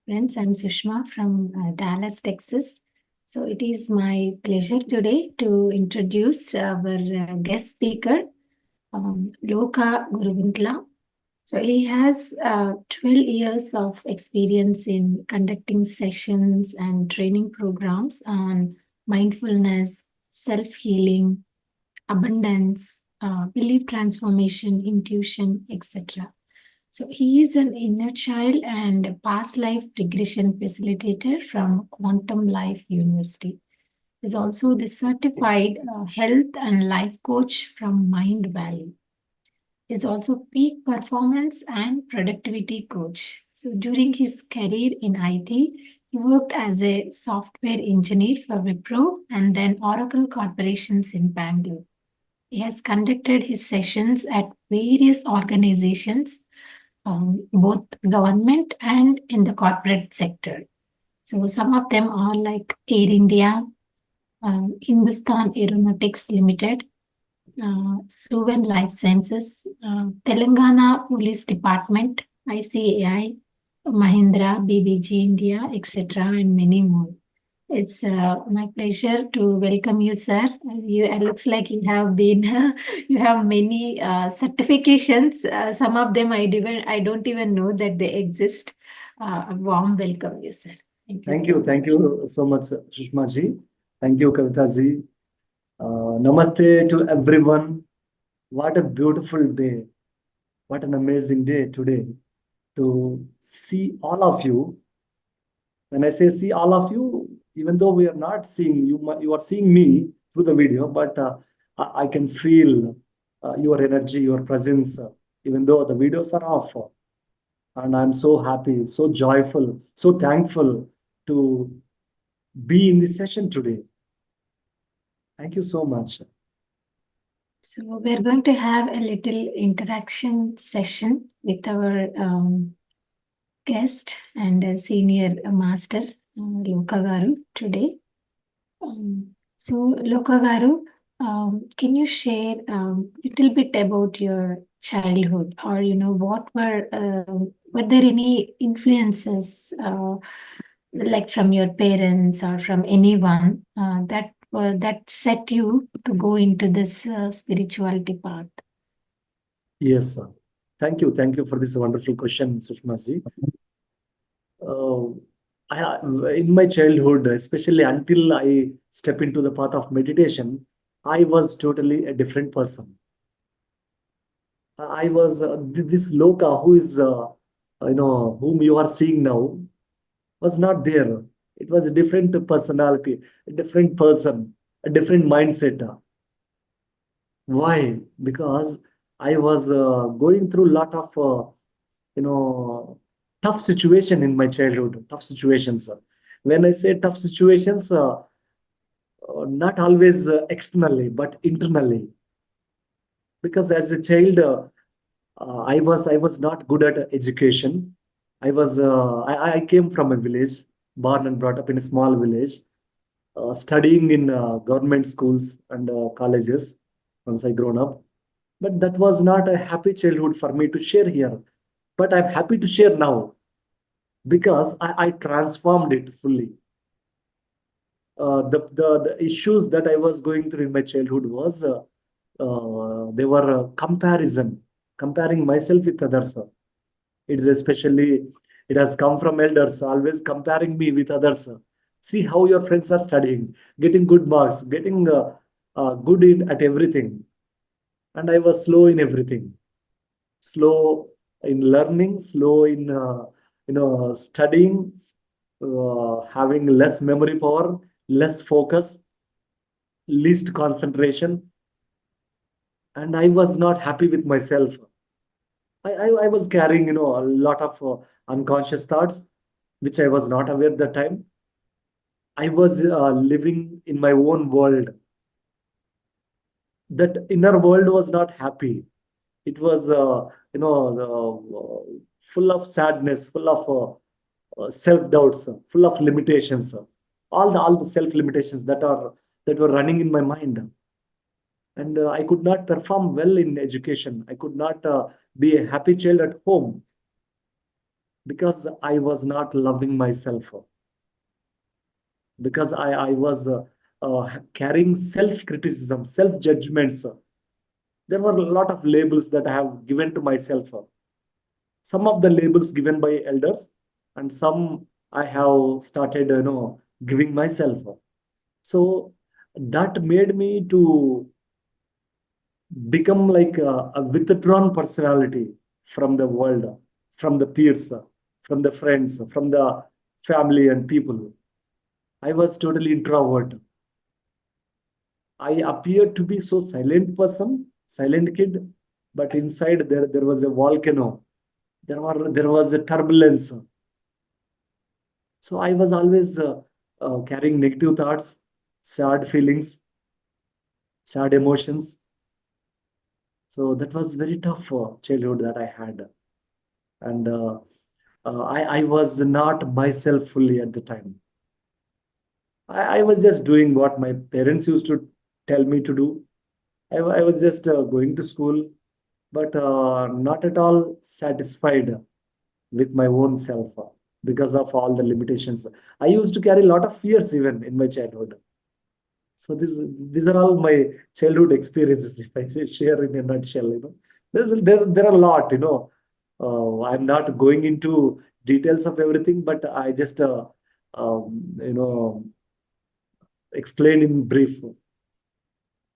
Friends, I'm Sushma from Dallas, Texas. So it is my pleasure today to introduce our guest speaker, Loka Guruguntla. So he has 12 years of experience in conducting sessions and training programs on mindfulness, self-healing, abundance, belief transformation, intuition, etc. So he is an inner child and past life regression facilitator from Quantum Life University. He's also the certified health and life coach from Mind Valley. He's also peak performance and productivity coach. So during his career in IT, he worked as a software engineer for Wipro and then Oracle Corporations in Bangalore. He has conducted his sessions at various organizations, both government and in the corporate sector. So some of them are like Air India, Hindustan Aeronautics Limited, Suven Life Sciences, Telangana Police Department, ICAI, Mahindra, BBG India, etc., and many more. It's my pleasure to welcome you, sir. It looks like you have been, you have many certifications. Some of them I don't even know that they exist. A warm welcome, you, sir. Thank you Thank so you. much. Thank you so much, Sushma ji. Thank you, Kavita ji. Namaste to everyone. What a beautiful day. What an amazing day today to see all of you. When I say see all of you, even though we are not seeing you, you are seeing me through the video, but I can feel your energy, your presence, even though the videos are off. And I'm so happy, so joyful, so thankful to be in this session today. Thank you so much. So we're going to have a little interaction session with our guest and senior master, Loka Garu, today. So, Loka Garu, can you share a little bit about your childhood, or were there any influences, like from your parents or from anyone, that set you to go into this spirituality path? Yes, sir. Thank you. Thank you for this wonderful question, Sushma ji. Uh, in my childhood, especially until I step into the path of meditation, I was totally a different person. I was this Loka who is, whom you are seeing now, was not there. It was a different personality, a different person, a different mindset. Why? Because I was going through a lot of, you know, tough situation in my childhood, tough situations. When I say tough situations, not always externally, but internally. Because as a child, I was not good at education. I came from a village, born and brought up in a small village, studying in government schools and colleges once I grown up. But that was not a happy childhood for me to share here. But I'm happy to share now because I transformed it fully. The issues that I was going through in my childhood was they were comparing myself with others. It's especially it has come from elders always comparing me with others. See how your friends are studying, getting good marks, getting good at everything, and I was slow in everything. Slow in learning, slow in studying, having less memory power, less focus, least concentration, and I was not happy with myself. I was carrying a lot of unconscious thoughts, which I was not aware at the time. I was living in my own world. That inner world was not happy. It was full of sadness, full of self doubts, full of limitations, all the self limitations that were running in my mind. And I could not perform well in education. I could not be a happy child at home. because I was not loving myself, because I was carrying self-criticism, self-judgments. There were a lot of labels that I have given to myself. Some of the labels given by elders, and some I have started, giving myself. So that made me to become like a withdrawn personality from the world, from the peers, from the friends, from the family and people. I was totally introvert. I appeared to be so silent person, silent kid, but inside there was a volcano. There was a turbulence. So I was always carrying negative thoughts, sad feelings, sad emotions. So that was very tough childhood that I had, and I was not myself fully at the time. I was just doing what my parents used to tell me to do. I was just going to school, but not at all satisfied with my own self because of all the limitations. I used to carry a lot of fears even in my childhood. So these are all my childhood experiences. If I say share in a nutshell, there are a lot. I'm not going into details of everything, but I just explain in brief.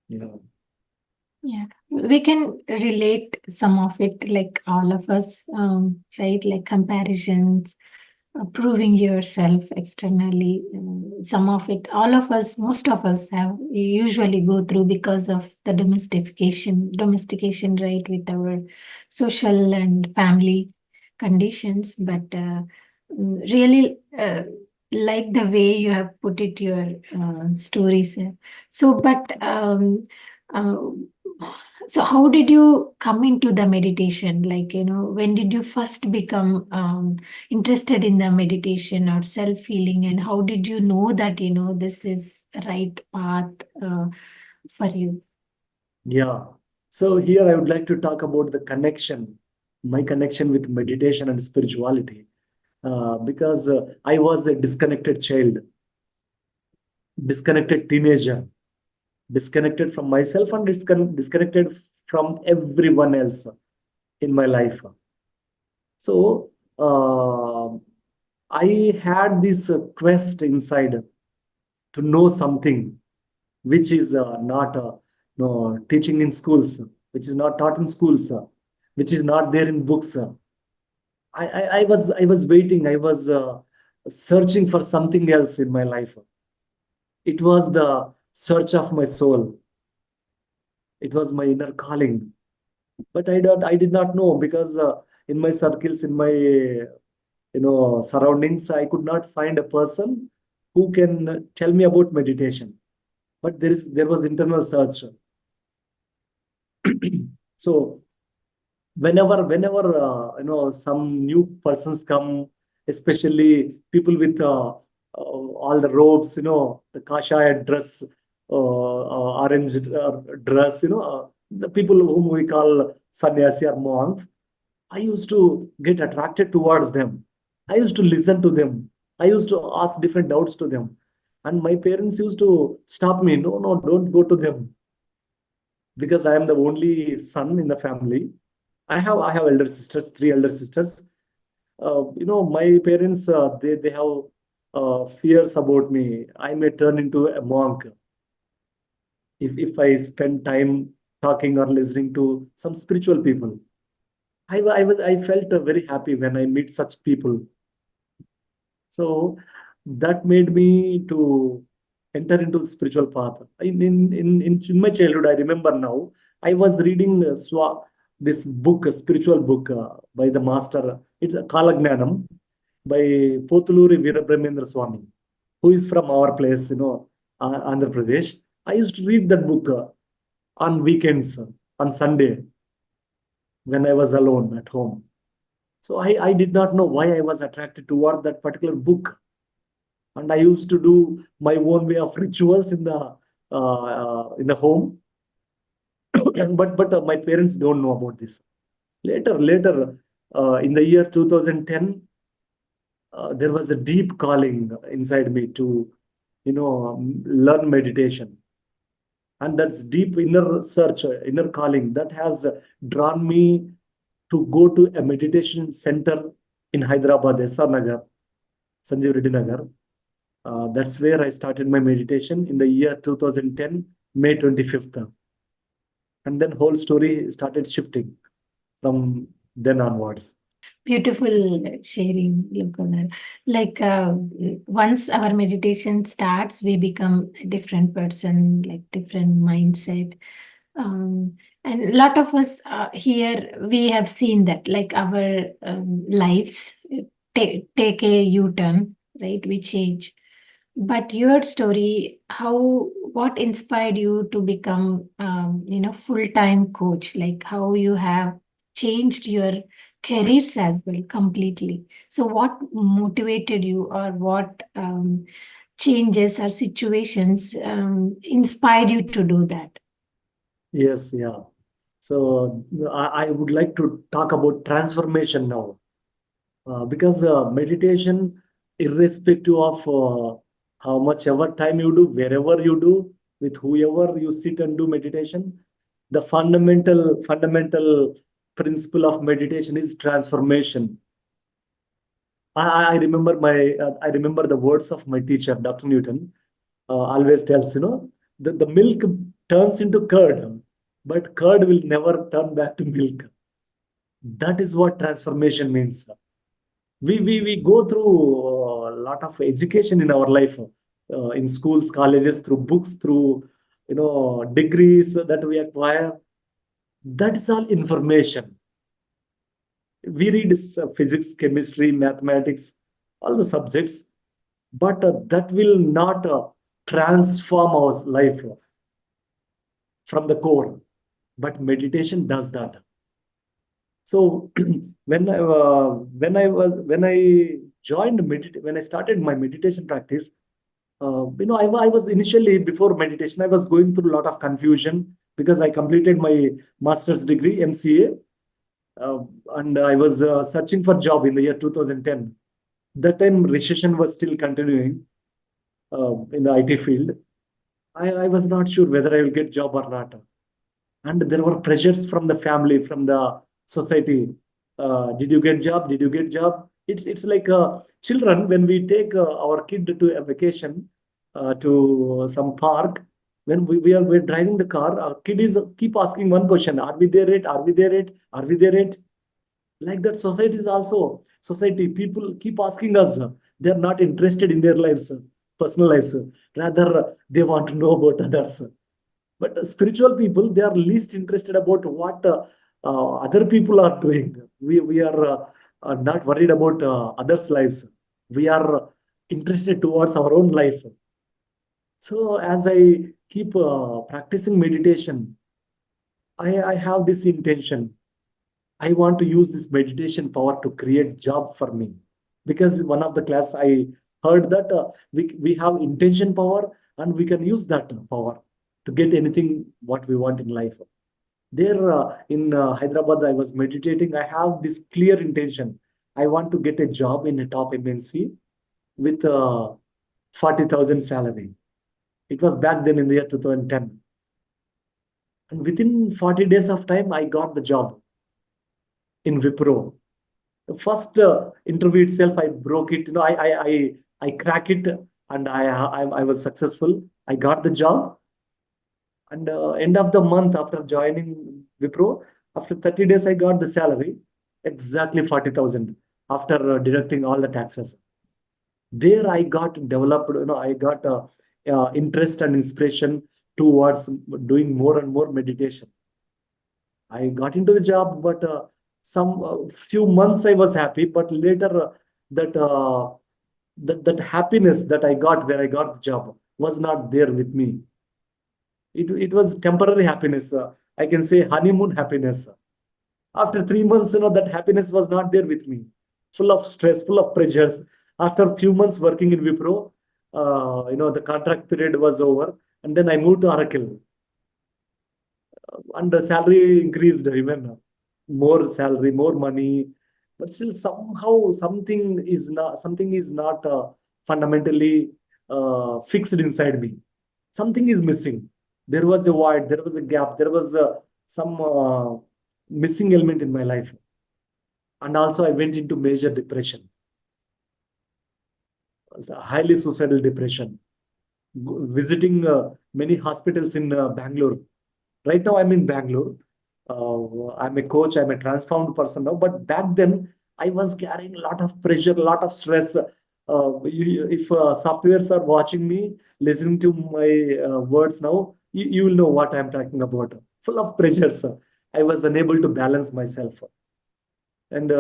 You know, Yeah, we can relate some of it, like all of us, right? Like comparisons, proving yourself externally. Some of it, all of us, most of us have usually go through because of the domestication, right, with our social and family conditions. But really, like the way you have put it, your stories. So, but uh, so how did you come into the meditation? Like, when did you first become interested in the meditation or self healing, and how did you know that this is right path for you? yeah. So here I would like to talk about the connection, my connection with meditation and spirituality, because I was a disconnected child, disconnected teenager, disconnected from myself and disconnected from everyone else in my life. So I had this quest inside to know something which is not no, teaching in schools, which is not taught in schools, which is not there in books. I was waiting. I was searching for something else in my life. It was the search of my soul. It was my inner calling. But I did not know because in my circles, in my surroundings, I could not find a person who can tell me about meditation. But there was internal search. So whenever some new persons come, especially people with all the robes, the kashaya dress, orange dress, the people whom we call sannyasi or monks, I used to get attracted towards them. I used to listen to them. I used to ask different doubts to them, and my parents used to stop me. No, no, don't go to them, because I am the only son in the family. I have elder sisters, three elder sisters. My parents, they have fears about me. I may turn into a monk if I spend time talking or listening to some spiritual people. I felt very happy when I meet such people. So that made me to enter into the spiritual path. In my childhood, I remember now, I was reading this book, a spiritual book by the master. It's a Kalagnanam by Potuluri Veerabrahmendra Swami, who is from our place, Andhra Pradesh. I used to read that book on weekends, on Sunday, when I was alone at home. So I did not know why I was attracted towards that particular book, and I used to do my own way of rituals in the home. But my parents don't know about this. Later, in the year 2010, there was a deep calling inside me to, learn meditation. And that's deep inner search, inner calling that has drawn me to go to a meditation center in Hyderabad, SR Nagar, Sanjeev Reddy Nagar. That's where I started my meditation in the year 2010, May 25th. And then whole story started shifting from then onwards. Beautiful sharing, Lokanar. Like once our meditation starts, we become a different person, like different mindset. And a lot of us here, we have seen that, like our lives take a U-turn, right? We change. But your story, what inspired you to become, full-time coach? Like how you have changed your careers as well completely. So what motivated you, or what changes or situations inspired you to do that? Yes, yeah. So I would like to talk about transformation now, because meditation, irrespective of how much ever time you do, wherever you do, with whoever you sit and do meditation, the fundamental principle of meditation is transformation. I remember I remember the words of my teacher, Dr. Newton, always tells, the milk turns into curd, but curd will never turn back to milk. That is what transformation means. We go through a lot of education in our life, in schools, colleges, through books, through degrees that we acquire. That is all information. We read physics, chemistry, mathematics, all the subjects, but that will not transform our life from the core. But meditation does that. So when I when I started my meditation practice, I was initially, before meditation, I was going through a lot of confusion because I completed my master's degree, MCA, and I was searching for job in the year 2010. That time recession was still continuing in the IT field. I was not sure whether I will get job or not. And there were pressures from the family, from the society. Did you get job? Did you get job? It's like children, when we take our kid to a vacation, to some park. When we're driving the car, our kid is keep asking one question: Are we there yet? Are we there yet? Are we there yet? Like that, society people keep asking us. They're not interested in their lives, personal lives. Rather, they want to know about others. But spiritual people, they are least interested about what other people are doing. We are not worried about others' lives. We are interested towards our own life. So as I keep practicing meditation, I have this intention. I want to use this meditation power to create job for me. Because one of the class I heard that we have intention power, and we can use that power to get anything what we want in life. There in Hyderabad, I was meditating. I have this clear intention. I want to get a job in a top MNC with 40,000 salary. It was back then in the year 2010. And within 40 days of time, I got the job in Wipro. The first interview itself, I broke it. I crack it, and I was successful. I got the job, and end of the month after joining Wipro, after 30 days, I got the salary, exactly 40,000 after deducting all the taxes. There I got developed. I got interest and inspiration towards doing more and more meditation. I got into the job, but some few months I was happy, but later that that happiness that I got where I got the job was not there with me. It was temporary happiness. I can say honeymoon happiness. After 3 months, that happiness was not there with me. Full of stress, full of pressures. After a few months working in Wipro, the contract period was over, and then I moved to Oracle, and the salary increased even more salary, more money. but still somehow something is not fundamentally fixed inside me. Something is missing. There was a void, there was a gap, there was some missing element in my life. And also I went into major depression, highly suicidal depression, visiting many hospitals in Bangalore. Right now, I'm in Bangalore. I'm a coach. I'm a transformed person now. But back then, I was carrying a lot of pressure, a lot of stress. If softwares are watching me, listening to my words now, you will know what I'm talking about. Full of pressures. I was unable to balance myself. And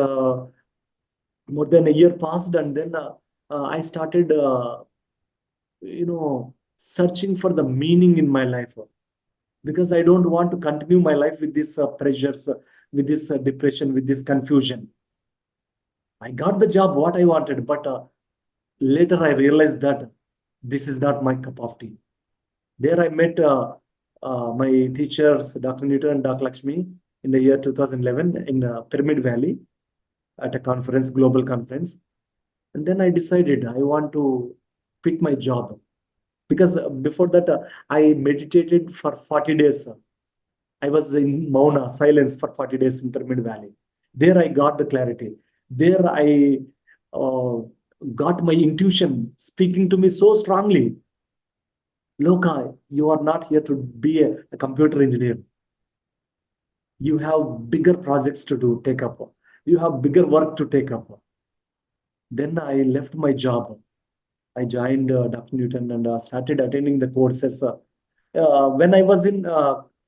more than a year passed, and then I started, searching for the meaning in my life, because I don't want to continue my life with these pressures, with this depression, with this confusion. I got the job what I wanted, but later I realized that this is not my cup of tea. There I met my teachers, Dr. Newton and Dr. Lakshmi, in the year 2011 in Pyramid Valley at a conference, global conference. And then I decided I want to quit my job, because before that I meditated for 40 days. I was in Mauna, silence for 40 days in Pyramid Valley. There I got the clarity. There I uh, got my intuition speaking to me so strongly. Loka, you are not here to be a computer engineer. You have bigger projects to do, take up. You have bigger work to take up. Then I left my job. I joined Dr. Newton and started attending the courses. When I was in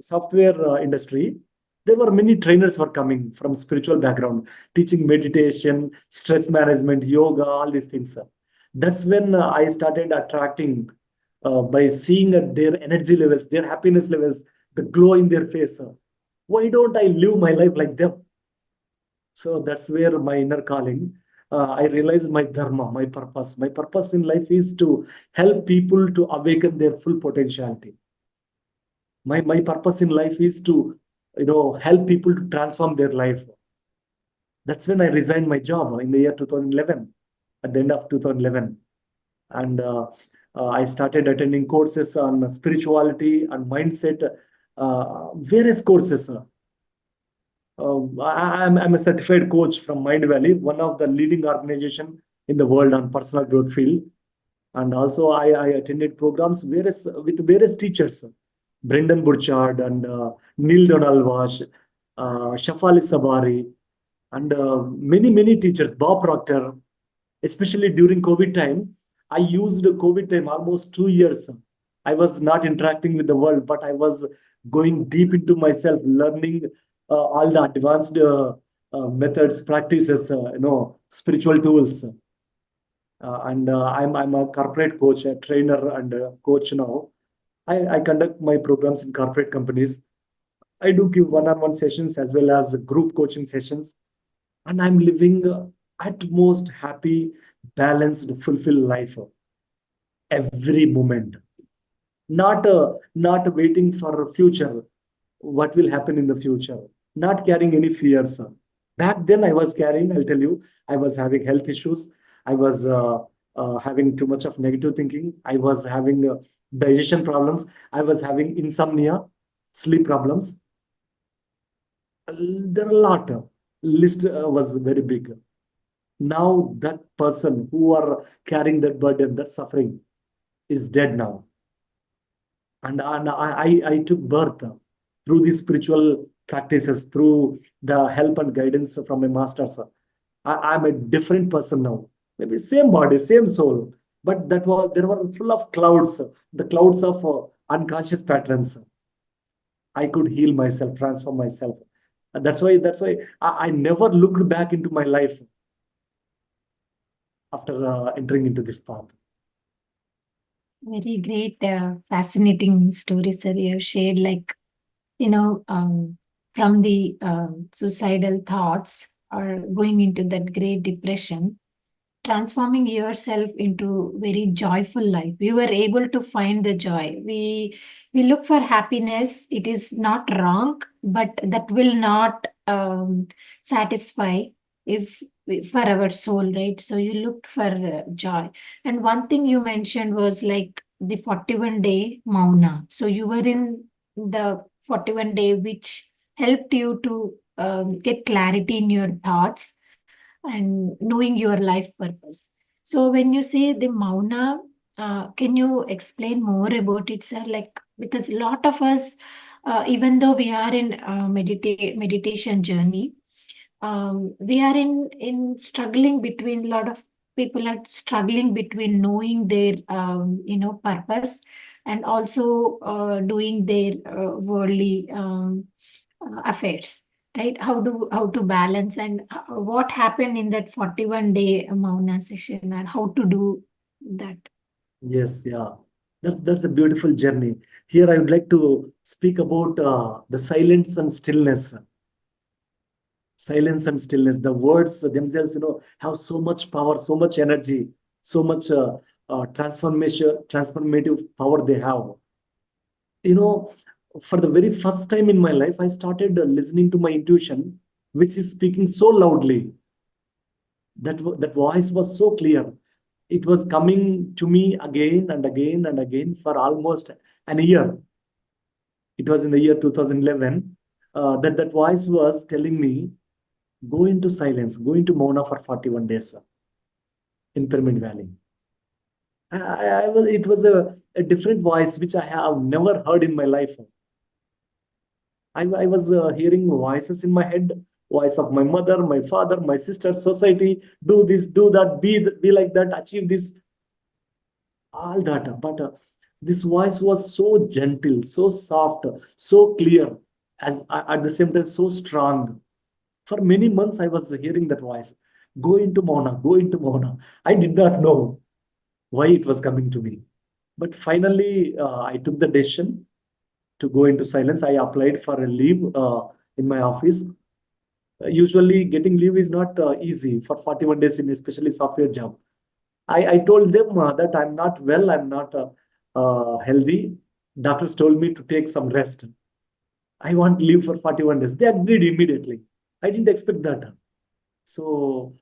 software industry, there were many trainers were coming from spiritual background, teaching meditation, stress management, yoga, all these things. That's when I started attracting by seeing their energy levels, their happiness levels, the glow in their face. Why don't I live my life like them? So that's where my inner calling. I realized my dharma, my purpose. My purpose in life is to help people to awaken their full potentiality. My purpose in life is to help people to transform their life. That's when I resigned my job in the year 2011, at the end of 2011. And I started attending courses on spirituality and mindset, various courses. I'm a certified coach from Mind Valley, one of the leading organization in the world on personal growth field. And also I attended programs with various teachers, Brendan Burchard and Neil Donald Walsh, Shafali Sabari, and many teachers, Bob Proctor. Especially during COVID time, I used COVID time almost 2 years. I was not interacting with the world, but I was going deep into myself, learning all the advanced methods, practices, spiritual tools. And I'm a corporate coach, a trainer, and a coach now. I conduct my programs in corporate companies. I do give one-on-one sessions as well as group coaching sessions, and I'm living at most happy, balanced, fulfilled life every moment. Not waiting for future, what will happen in the future. Not carrying any fears. Back then, I was carrying. I'll tell you, I was having health issues. I was having too much of negative thinking. I was having digestion problems. I was having insomnia, sleep problems. There are a lot. List was very big. Now that person who are carrying that burden, that suffering, is dead now. And I took birth through these spiritual practices, through the help and guidance from a master. I'm a different person now. Maybe same body, same soul, but there were full of clouds, the clouds of unconscious patterns. I could heal myself, transform myself. And that's why I never looked back into my life after entering into this path. Very great, fascinating story, sir. You have shared, like, from the suicidal thoughts or going into that great depression, transforming yourself into very joyful life. You were able to find the joy. We look for happiness. It is not wrong, but that will not satisfy. if for our soul, right? So you looked for joy. And one thing you mentioned was like the 41-day Mauna. So you were in the 41 day, which helped you to get clarity in your thoughts and knowing your life purpose. So when you say the Mauna, can you explain more about it, sir? Like, because a lot of us, even though we are in meditation journey, we are in struggling between, a lot of people are struggling between knowing their purpose and also doing their worldly affairs, right? How to balance, and what happened in that 41-day Mauna session, and how to do that. Yes, yeah. That's a beautiful journey. Here I would like to speak about the silence and stillness. Silence and stillness. The words themselves, have so much power, so much energy, so much transformative power they have. You know, for the very first time in my life, I started listening to my intuition, which is speaking so loudly. That voice was so clear. It was coming to me again and again and again for almost an year. It was in the year 2011 that voice was telling me, go into silence, go into Mauna for 41 days in Pyramid Valley. It was a different voice which I have never heard in my life. I was hearing voices in my head, voice of my mother, my father, my sister, society, do this, do that, be like that, achieve this, all that. But this voice was so gentle, so soft, so clear, at the same time so strong. For many months, I was hearing that voice. Go into Mauna, go into Mauna. I did not know why it was coming to me. But finally, I took the decision to go into silence. I applied for a leave in my office. Usually, getting leave is not easy for 41 days in especially software job. I told them that I'm not well, I'm not healthy. Doctors told me to take some rest. I want leave for 41 days. They agreed immediately. I didn't expect that. So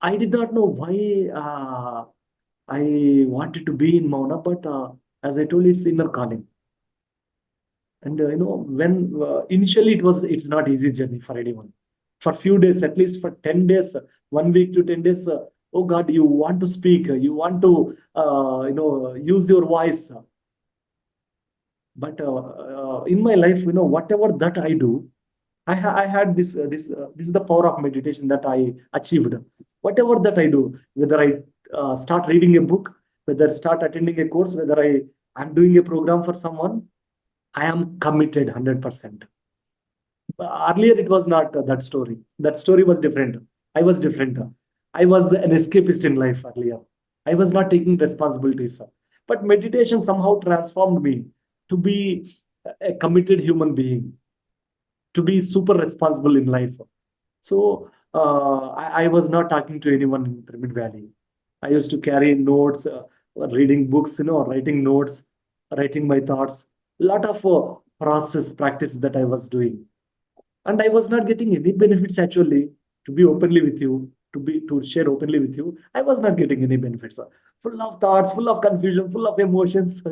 I did not know why I wanted to be in Mauna, but as I told, it's inner calling. And when initially it's not easy journey for anyone. For few days, at least for 10 days, 1 week to 10 days. Oh God, you want to speak, you want to use your voice. But in my life, whatever that I do, I had this is the power of meditation that I achieved. Whatever that I do, whether I start reading a book, whether I start attending a course, whether I'm doing a program for someone, I am committed 100%. Earlier, it was not that story. That story was different. I was different. I was an escapist in life earlier. I was not taking responsibilities. But meditation somehow transformed me to be a committed human being, to be super responsible in life. So I was not talking to anyone in Pyramid Valley. I used to carry notes, reading books, writing notes, writing my thoughts. A lot of process practice that I was doing, and I was not getting any benefits actually. To be openly with you, to share openly with you, I was not getting any benefits. Full of thoughts, full of confusion, full of emotions,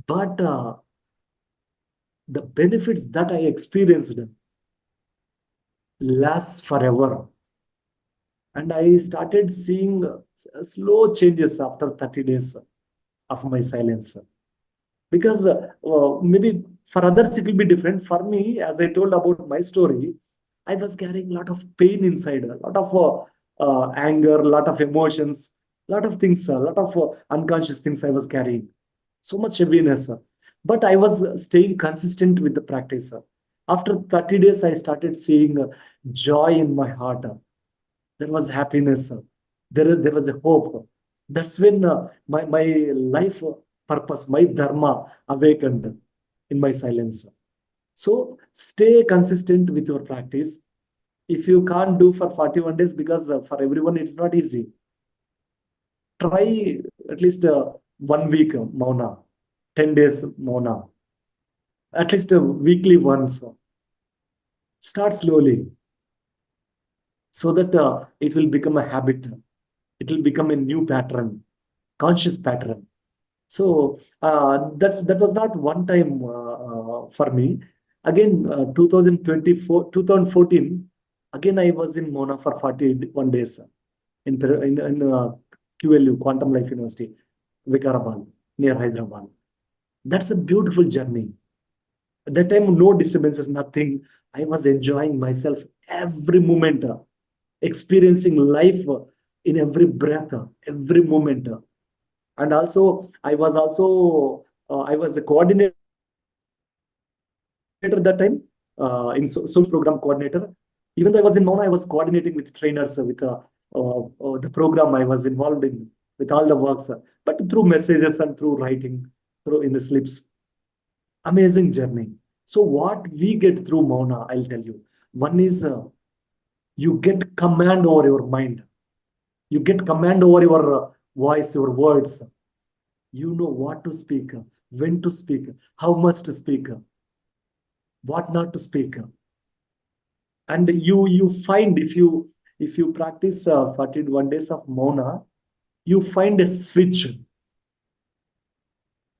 But the benefits that I experienced lasts forever. And I started seeing slow changes after 30 days of my silence. Because maybe for others it will be different. For me, as I told about my story, I was carrying a lot of pain inside, a lot of anger, a lot of emotions, a lot of things, a lot of unconscious things I was carrying. So much heaviness. But I was staying consistent with the practice. After 30 days, I started seeing joy in my heart. There was happiness. There was a hope. That's when my life purpose, my dharma awakened in my silence. So stay consistent with your practice. If you can't do for 41 days, because for everyone it's not easy, try at least 1 week Mauna, 10 days Mauna, at least weekly once. Start slowly. so that it will become a habit. It will become a new pattern, conscious pattern. So that was not one time for me. Again, 2024, 2014, again I was in Mona for 41 days in QLU, Quantum Life University, Vikarabad, near Hyderabad. That's a beautiful journey. At that time, no disturbances, nothing. I was enjoying myself every moment, experiencing life in every breath, every moment. And also, I was a coordinator at that time in social program coordinator. Even though I was in Mona, I was coordinating with trainers the program I was involved in with all the works, but through messages and through writing, through in the slips. Amazing journey. So what we get through Mona, I'll tell you. One is you get command over your mind. You get command over your voice, your words. You know what to speak, when to speak, how much to speak, what not to speak. And you find if you practice 41 days of Mona, you find a switch,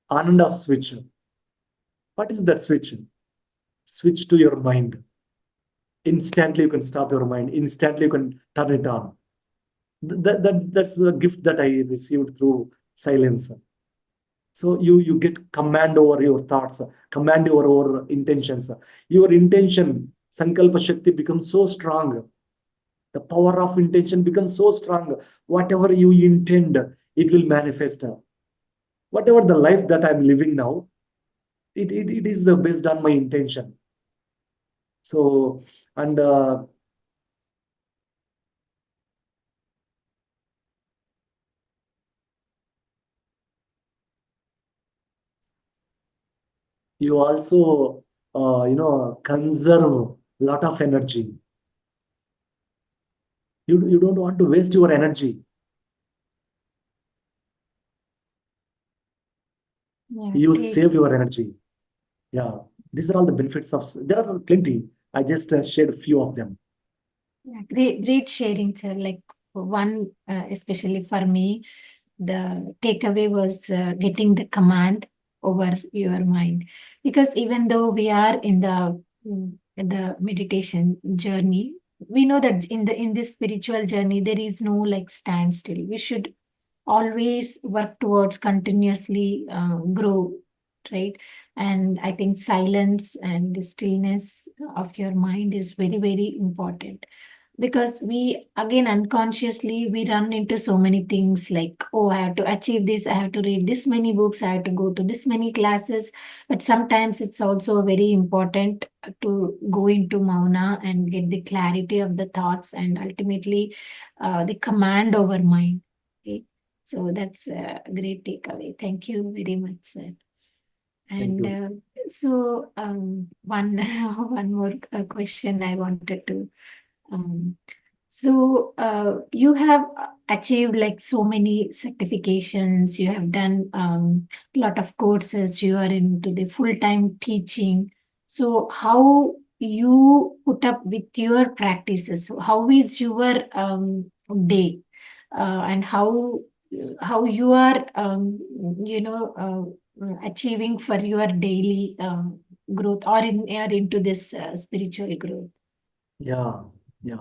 on and off switch. What is that switch? Switch to your mind. Instantly you can stop your mind. Instantly you can turn it on. That's the gift that I received through silence. So you get command over your thoughts, command over your intentions. Your intention, Sankalpa Shakti, becomes so strong. The power of intention becomes so strong. Whatever you intend, it will manifest. Whatever the life that I'm living now, it is based on my intention. So, and you also, conserve lot of energy. You don't want to waste your energy. Yeah, You great. save your energy. Yeah, these are all the benefits of. There are plenty. I just shared a few of them. Yeah, great sharing, sir. Like one, especially for me, the takeaway was getting the command over your mind, because even though we are in the meditation journey, we know that in this spiritual journey there is no like standstill. We should always work towards continuously grow, right? And I think silence and the stillness of your mind is very, very important, because we again unconsciously we run into so many things like, oh, I have to achieve this, I have to read this many books, I have to go to this many classes. But sometimes it's also very important to go into mauna and get the clarity of the thoughts and ultimately the command over mind. Okay? So that's a great takeaway. Thank you very much, sir. Thank And you. one one more question I wanted to um, so you have achieved like so many certifications, you have done a lot of courses, you are into the full-time teaching. So how you put up with your practices? So how is your day? And how you are achieving for your daily growth, or into this spiritual growth? Yeah, yeah.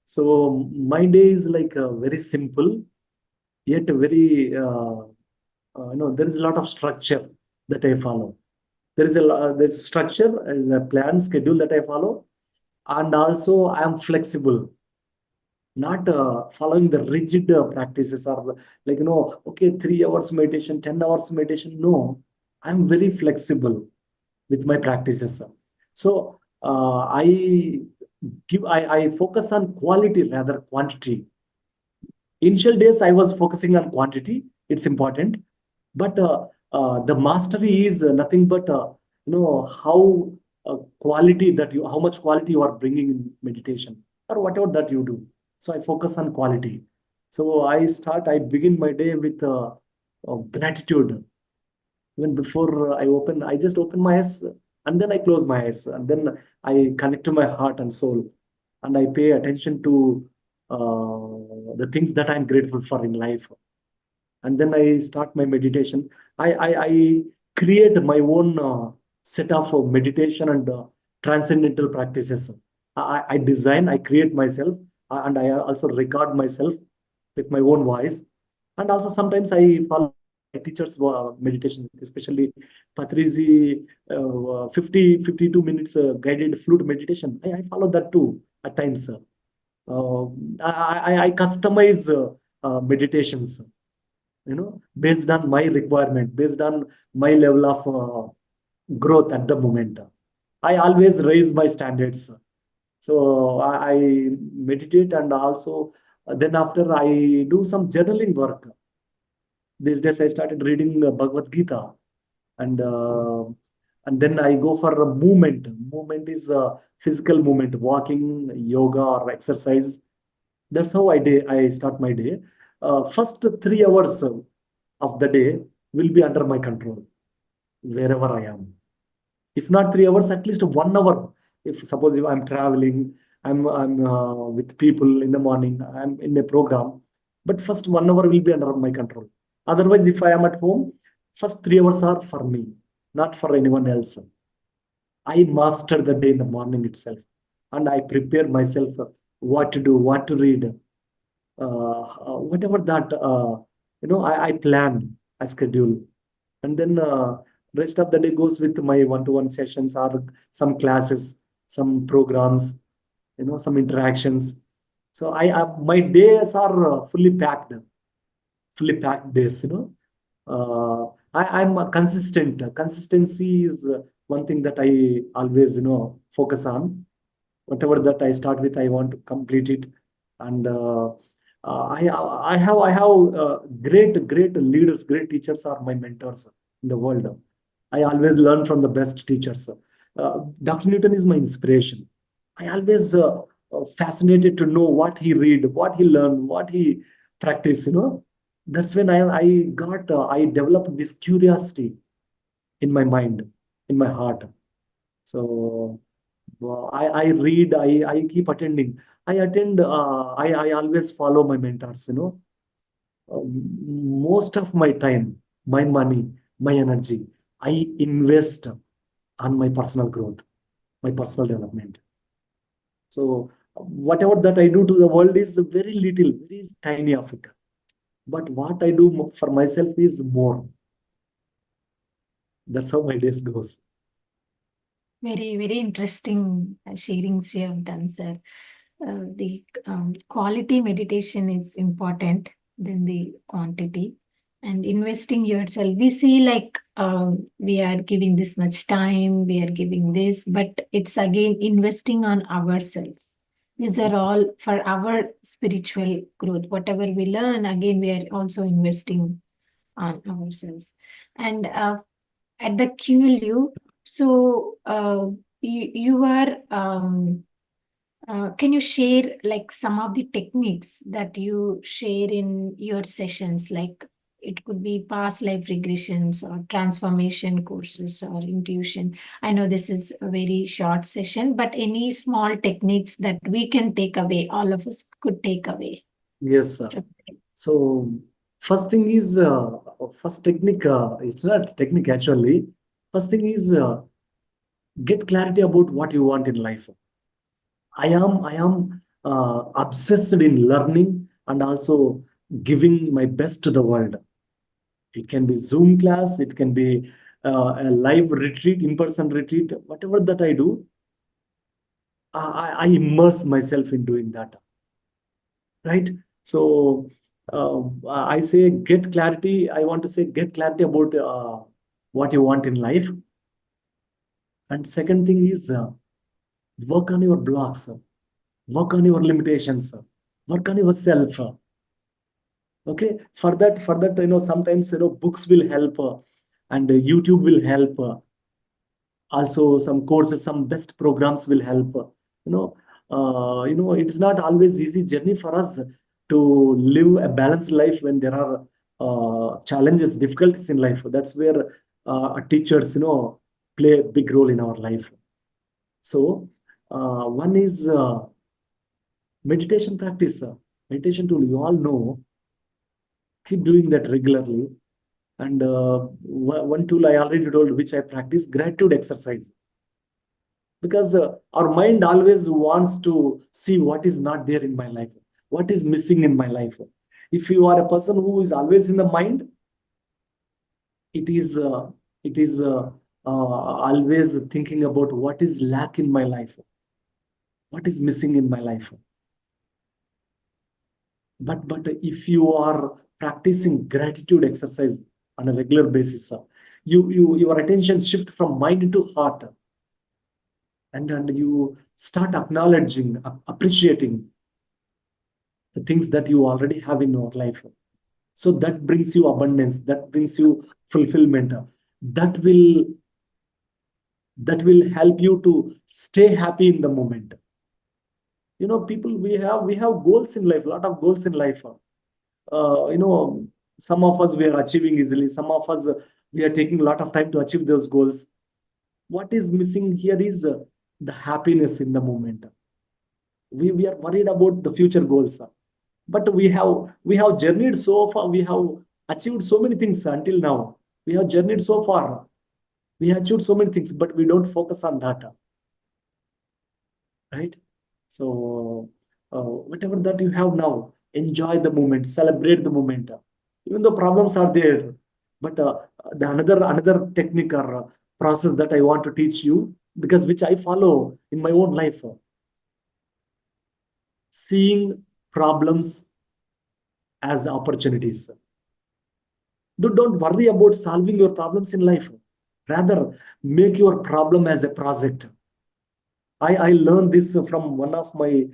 So my day is like very simple, yet very there is a lot of structure that I follow. There's structure, there's a plan, schedule that I follow, and also I am flexible, not following the rigid practices or like okay, 3 hours meditation, 10 hours meditation. No, I'm very flexible with my practices. So I focus on quality rather quantity. Initial days I was focusing on quantity, it's important, but the mastery is nothing but how quality that you how much quality you are bringing in meditation or whatever that you do. So I focus on quality. So I begin my day with gratitude. Even before I just open my eyes, and then I close my eyes, and then I connect to my heart and soul. and I pay attention to the things that I'm grateful for in life. And then I start my meditation. I create my own set of meditation and transcendental practices. I design, I create myself, and I also record myself with my own voice. And also sometimes I follow my teacher's meditation, especially Patriji 52 minutes guided flute meditation. I follow that too at times. I customize meditations, based on my requirement, based on my level of growth at the moment. I always raise my standards. So I meditate, and also then after I do some journaling work. These days I started reading Bhagavad Gita, and then I go for a movement. Movement is physical movement, walking, yoga, or exercise. That's how I start my day. First 3 hours of the day will be under my control wherever I am. If not 3 hours, at least 1 hour. If suppose if I'm traveling, I'm with people in the morning, I'm in a program, but first 1 hour will be under my control. Otherwise, if I am at home, first 3 hours are for me, not for anyone else. I master the day in the morning itself, and I prepare myself what to do, what to read, whatever that I plan, I schedule, and then rest of the day goes with my one-to-one sessions or some classes, some programs, some interactions. So my days are fully packed days. I'm consistent. Consistency is one thing that I always focus on. Whatever that I start with, I want to complete it. And I have great leaders, great teachers are my mentors in the world. I always learn from the best teachers. Dr. Newton is my inspiration. I always fascinated to know what he read, what he learned, what he practiced. That's when I developed this curiosity in my mind, in my heart. So I read, I keep attending. I attend. I always follow my mentors. Most of my time, my money, my energy, I invest on my personal growth, my personal development. So whatever that I do to the world is very little, very tiny of it. But what I do for myself is more. That's how my days goes. Very, very interesting sharings you have done, sir. The quality meditation is important than the quantity. And investing yourself, we see like we are giving this much time, we are giving this, but it's again investing on ourselves. These are all for our spiritual growth. Whatever we learn, again, we are also investing on ourselves. And at the QLU, so you are can you share like some of the techniques that you share in your sessions? Like it could be past life regressions or transformation courses or intuition. I know this is a very short session, but any small techniques that we can take away, all of us could take away. Yes, sir. So first thing is first technique. It's not technique actually. First thing is get clarity about what you want in life. I am obsessed in learning and also giving my best to the world. It can be Zoom class, it can be a live retreat, in-person retreat, whatever that I do, I immerse myself in doing that. Right? So I say get clarity. I want to say get clarity about what you want in life. And second thing is work on your blocks, work on your limitations, work on yourself. Okay, for that, sometimes books will help, and YouTube will help. Also, some courses, some best programs will help. It is not always easy journey for us to live a balanced life when there are challenges, difficulties in life. That's where teachers, play a big role in our life. So one is Meditation practice, meditation tool, you all know, keep doing that regularly. And one tool I already told, which I practice, gratitude exercise. Because our mind always wants to see what is not there in my life, what is missing in my life. If you are a person who is always in the mind, it is always thinking about what is lack in my life, what is missing in my life. But if you are practicing gratitude exercise on a regular basis, your attention shift from mind to heart, and you start acknowledging, appreciating the things that you already have in your life. So that brings you abundance, that brings you fulfillment, that will help you to stay happy in the moment. People, we have goals in life, a lot of goals in life. Some of us, we are achieving easily, some of us, we are taking a lot of time to achieve those goals. What is missing here is the happiness in the moment. We are worried about the future goals, but we have journeyed so far, we have achieved so many things until now, we have journeyed so far, we have achieved so many things, but we don't focus on that, right? So whatever that you have now, enjoy the moment, celebrate the moment, even though problems are there. But the another technique or process that I want to teach you, because which I follow in my own life, seeing problems as opportunities. Don't worry about solving your problems in life. Rather, make your problem as a project. I learned this from one of my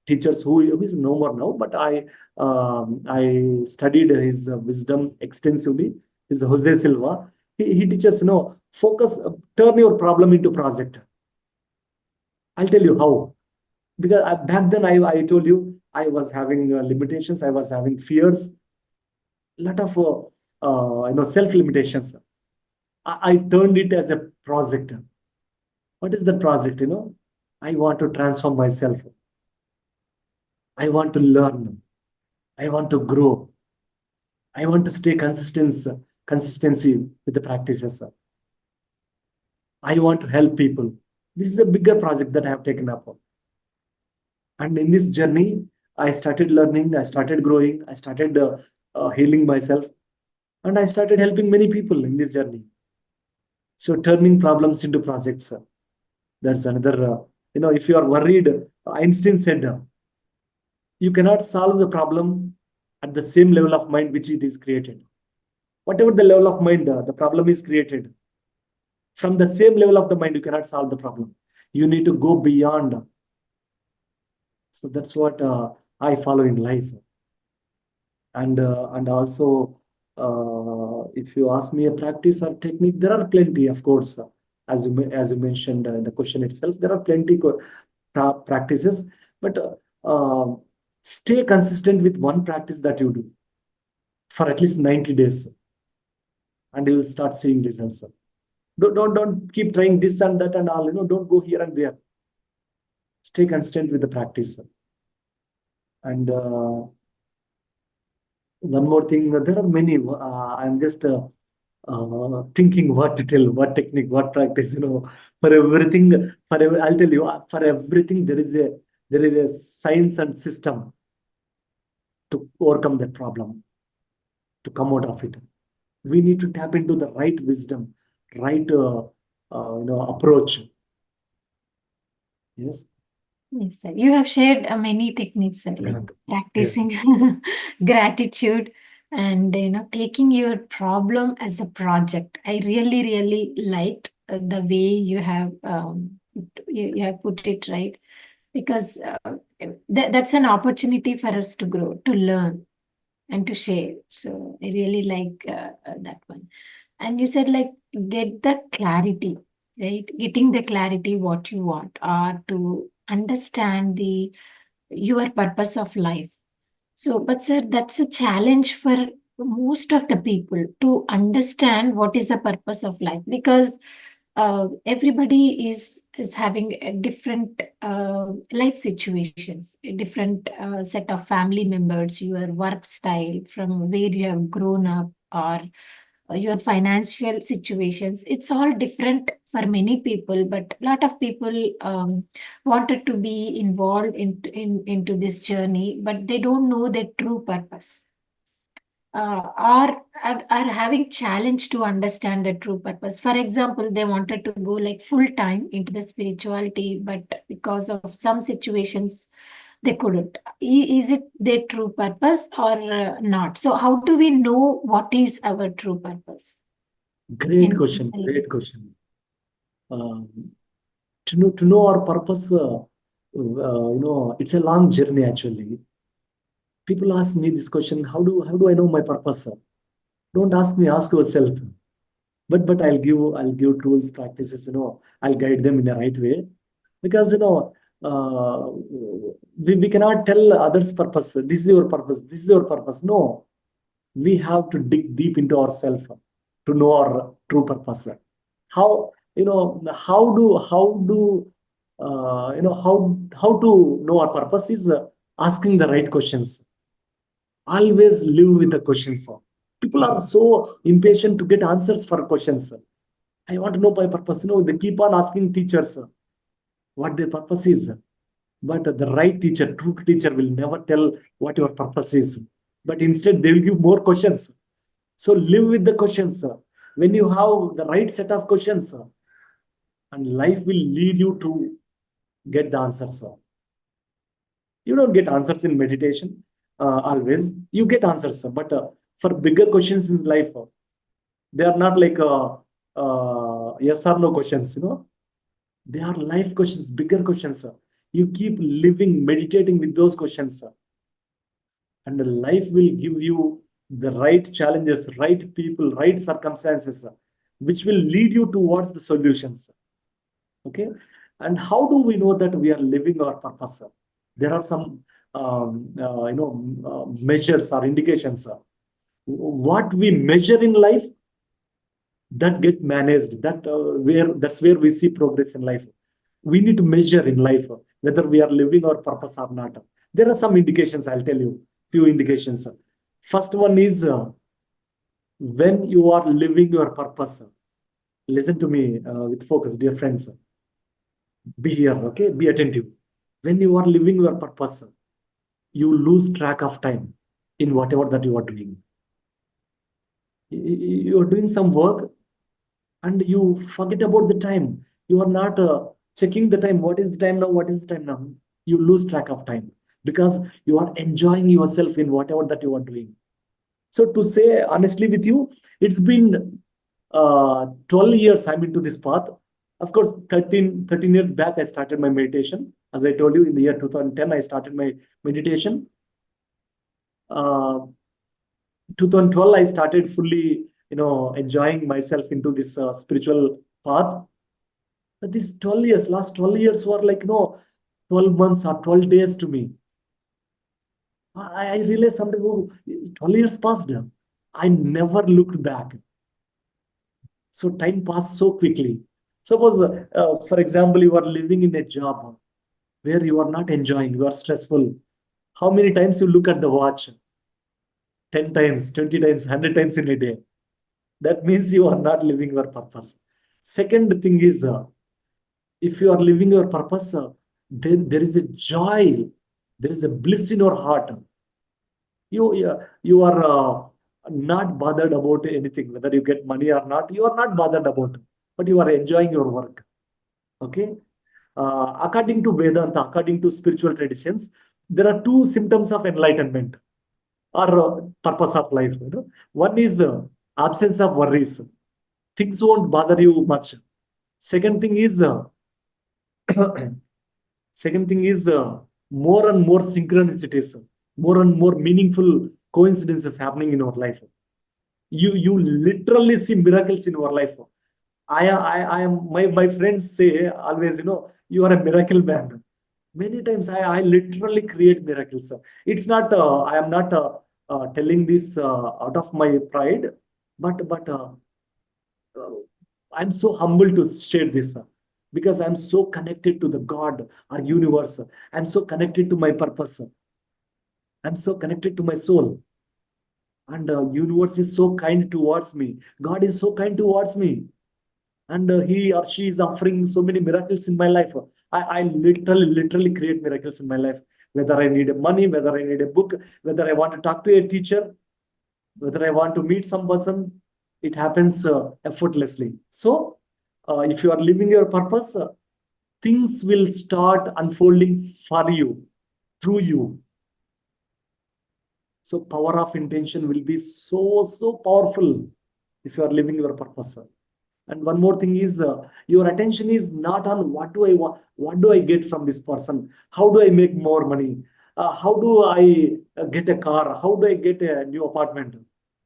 teachers who is no more now, but I studied his wisdom extensively. Is Jose Silva. He teaches, focus, turn your problem into project. I'll tell you how. Because back then I told you I was having limitations, I was having fears, lot of self limitations. I turned it as a project. What is the project? I want to transform myself. I want to learn. I want to grow. I want to stay consistency with the practices. I want to help people. This is a bigger project that I have taken up. And in this journey, I started learning, I started growing, I started healing myself, and I started helping many people in this journey. So turning problems into projects. That's another, if you are worried, Einstein said, you cannot solve the problem at the same level of mind which it is created. Whatever the level of mind, the problem is created. From the same level of the mind, you cannot solve the problem. You need to go beyond. So that's what I follow in life. And also, if you ask me a practice or technique, there are plenty, of course. As you mentioned in the question itself, there are plenty practices, but stay consistent with one practice that you do for at least 90 days, and you will start seeing results. Don't keep trying this and that and all. Don't go here and there. Stay consistent with the practice. And one more thing, there are many. I'm just thinking what to tell, what technique, what practice. For everything, I'll tell you, for everything there is a science and system to overcome that problem, to come out of it. We need to tap into the right wisdom, right approach. Yes. Yes, sir. You have shared many techniques, sir, like practicing gratitude and taking your problem as a project. I really, really liked the way you have put it, right, because that's an opportunity for us to grow, to learn, and to share. So I really like that one. And you said, like, get the clarity, right? Getting the clarity what you want, or to understand your purpose of life. So, but sir, that's a challenge for most of the people to understand what is the purpose of life, because everybody is having a different life situations, a different set of family members, your work style, from where you have grown up, or your financial situations. It's all different for many people, but a lot of people wanted to be involved into this journey, but they don't know their true purpose. Are having challenge to understand the true purpose. For example, they wanted to go like full time into the spirituality, but because of some situations, they couldn't. Is it their true purpose or not? So, how do we know what is our true purpose? Great question. Great question. Um, to know our purpose, it's a long journey actually. People ask me this question: how do I know my purpose? Don't ask me. Ask yourself. But I'll give tools, practices. I'll guide them in the right way, because uh, we cannot tell others' purpose. This is your purpose. This is your purpose. No, we have to dig deep into ourselves to know our true purpose. How how do how to know our purpose is asking the right questions. Always live with the questions. People are so impatient to get answers for questions. I want to know my purpose. They keep on asking teachers what their purpose is. But the right teacher, true teacher, will never tell what your purpose is. But instead, they will give more questions. So live with the questions. When you have the right set of questions, and life will lead you to get the answers. You don't get answers in meditation always. You get answers, but for bigger questions in life, they are not like yes or no questions. They are life questions, bigger questions. You keep living, meditating with those questions, and life will give you the right challenges, right people, right circumstances, which will lead you towards the solutions. Okay. And how do we know that we are living our purpose? There are some measures or indications. What we measure in life, that get managed. That's where we see progress in life. We need to measure in life whether we are living our purpose or not. There are some indications. I'll tell you few indications. First one is when you are living your purpose. Listen to me with focus, dear friends. Be here, okay? Be attentive. When you are living your purpose, you lose track of time in whatever that you are doing. You are doing some work and you forget about the time. You are not checking the time. What is the time now? What is the time now? You lose track of time because you are enjoying yourself in whatever that you are doing. So to say honestly with you, it's been 12 years I'm into this path. Of course, 13 years back, I started my meditation. As I told you, in the year 2010, I started my meditation. 2012, I started fully, enjoying myself into this spiritual path. But these 12 years, last 12 years were like, 12 months or 12 days to me. I realized something, 12 years passed. I never looked back. So time passed so quickly. Suppose, for example, you are living in a job where you are not enjoying, you are stressful. How many times you look at the watch? 10 times, 20 times, 100 times in a day. That means you are not living your purpose. Second thing is, if you are living your purpose, then there is a joy, there is a bliss in your heart. You are not bothered about anything, whether you get money or not. You are not bothered about, but you are enjoying your work. Okay. According to Vedanta, according to spiritual traditions, there are two symptoms of enlightenment or purpose of life. One is absence of worries. Things won't bother you much. Second thing is second thing is more and more synchronicities, more and more meaningful coincidences happening in our life. You literally see miracles in our life. I am my friends say always, you are a miracle man. Many times I literally create miracles. It's not I am not telling this out of my pride, but I'm so humble to share this because I'm so connected to the God or universe. I'm so connected to my purpose. I'm so connected to my soul. And universe is so kind towards me. God is so kind towards me. And he or she is offering so many miracles in my life. I literally create miracles in my life. Whether I need money, whether I need a book, whether I want to talk to a teacher, whether I want to meet some person, it happens effortlessly. So, if you are living your purpose, things will start unfolding for you, through you. So, power of intention will be so powerful if you are living your purpose. And one more thing is, your attention is not on what do I want, what do I get from this person, how do I make more money, how do I get a car, how do I get a new apartment.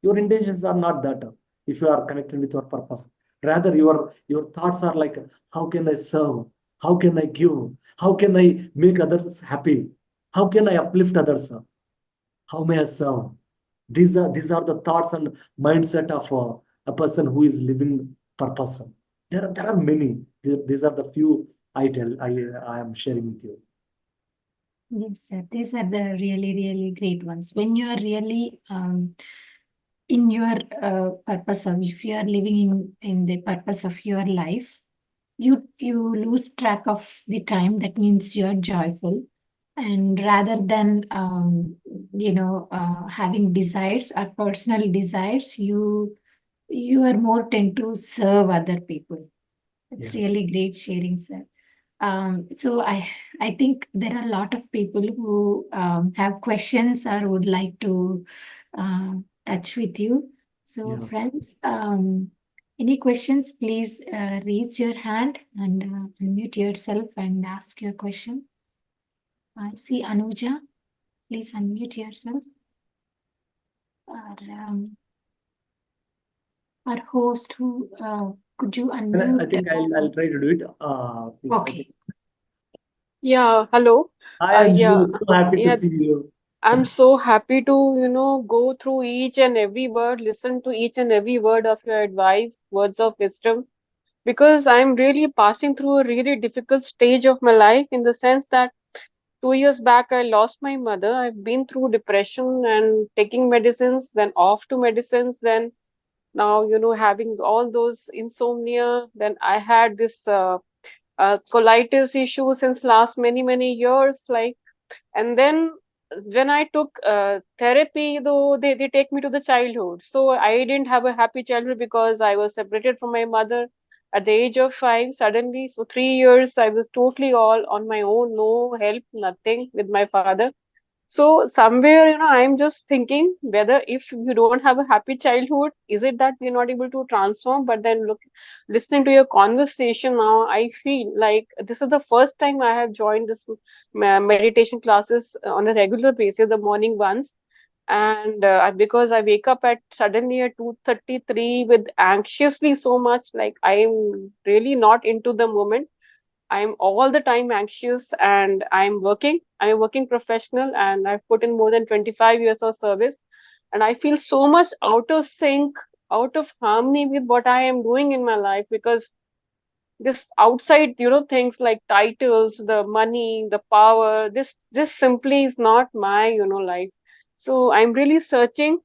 Your intentions are not that. If you are connected with your purpose, rather your thoughts are like, how can I serve, how can I give, how can I make others happy, how can I uplift others, how may I serve. These are the thoughts and mindset of a person who is living purpose. There are many. These are the few I am sharing with you. Yes, sir. These are the really, really great ones. When you are really in your purpose of, if you are living in the purpose of your life, you lose track of the time. That means you are joyful, and rather than having desires or personal desires, you are more tend to serve other people. It's Yes. really great sharing, sir. So I think there are a lot of people who have questions or would like to uh, touch with you. So Yeah. friends, any questions, please raise your hand and unmute yourself and ask your question. I see Anuja. Please unmute yourself. Our host, who could you And I unmute? think I'll try to do it. I think. Okay. Yeah, hello. Hi Yeah, Anju, so happy to yeah, see you. I'm so happy to, go through each and every word, listen to each and every word of your advice, words of wisdom, because I'm really passing through a really difficult stage of my life in the sense that 2 years back I lost my mother. I've been through depression and taking medicines, then off to medicines, then now, having all those insomnia. Then I had this colitis issue since last many, many years, like. And then when I took therapy, though they take me to the childhood. So I didn't have a happy childhood because I was separated from my mother at the age of 5 suddenly. So 3 years I was totally all on my own, no help, nothing with my father. So somewhere, I'm just thinking whether if you don't have a happy childhood, is it that we're not able to transform? But then listening to your conversation now, I feel like this is the first time I have joined this meditation classes on a regular basis, the morning ones. And because I wake up at suddenly at 2:33 with anxiously so much, like I'm really not into the moment. I'm all the time anxious and I'm a working professional and I've put in more than 25 years of service. And I feel so much out of sync, out of harmony with what I am doing in my life because this outside, things like titles, the money, the power, this simply is not my, life. So I'm really searching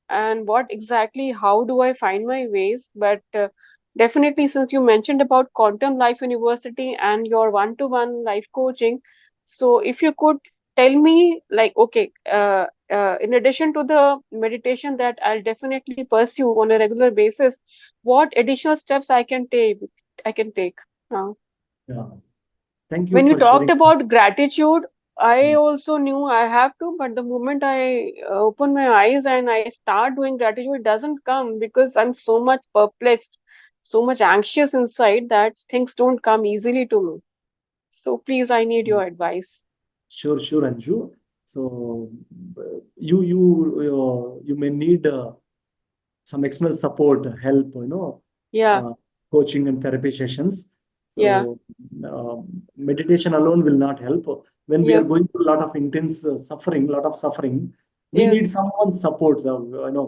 and what exactly how do I find my ways. But definitely, since you mentioned about quantum life university and your one-to-one life coaching, so if you could tell me, like, okay, in addition to the meditation that I'll definitely pursue on a regular basis, what additional steps I can take now? Yeah. Thank you When you for talked sharing. about gratitude, I also knew I have to, but the moment I open my eyes and I start doing gratitude, it doesn't come because I'm so much perplexed, so much anxious inside that things don't come easily to me. So please, I need your advice. Sure, Anju. So you may need some external support, help, Yeah, uh, coaching and therapy sessions. yeah, So meditation alone will not help. When we are yes, going through a lot of intense suffering, lot of suffering, we need yes, someone support,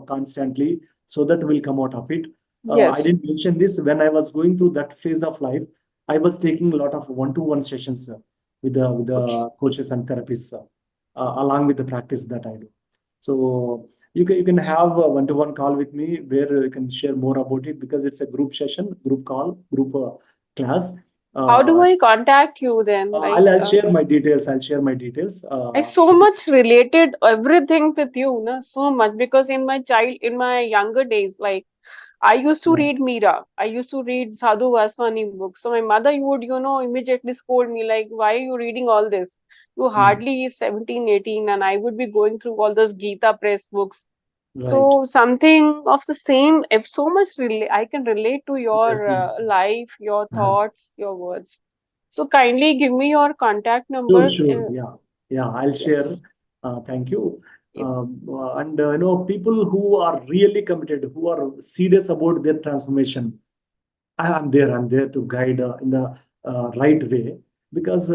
constantly, so that we'll come out of it. I Yes. didn't mention this. When I was going through that phase of life, I was taking a lot of one-to-one sessions with the coaches and therapists along with the practice that I do. So you can have a one-to-one call with me where you can share more about it, because it's a group session, group call, group class. How do Uh, I contact you then? Like, I'll share my details. I'll share my details. I so much related everything with you, na, so much, because in my younger days, like I used to Yeah, read Meera. I used to read Sadhu Vaswani books. So my mother would, immediately scold me, like, why are you reading all this? You mm, hardly 17, 18, and I would be going through all those Gita press books. right. So something of the same, if so much I can relate to Yes, your yes. life, your Uh-huh. thoughts, your words. So kindly give me your contact Sure, number. sure. Yeah, yeah. I'll share. Yes. Thank you. If- And people who are really committed, who are serious about their transformation, I'm there. I'm there to guide in the right way, because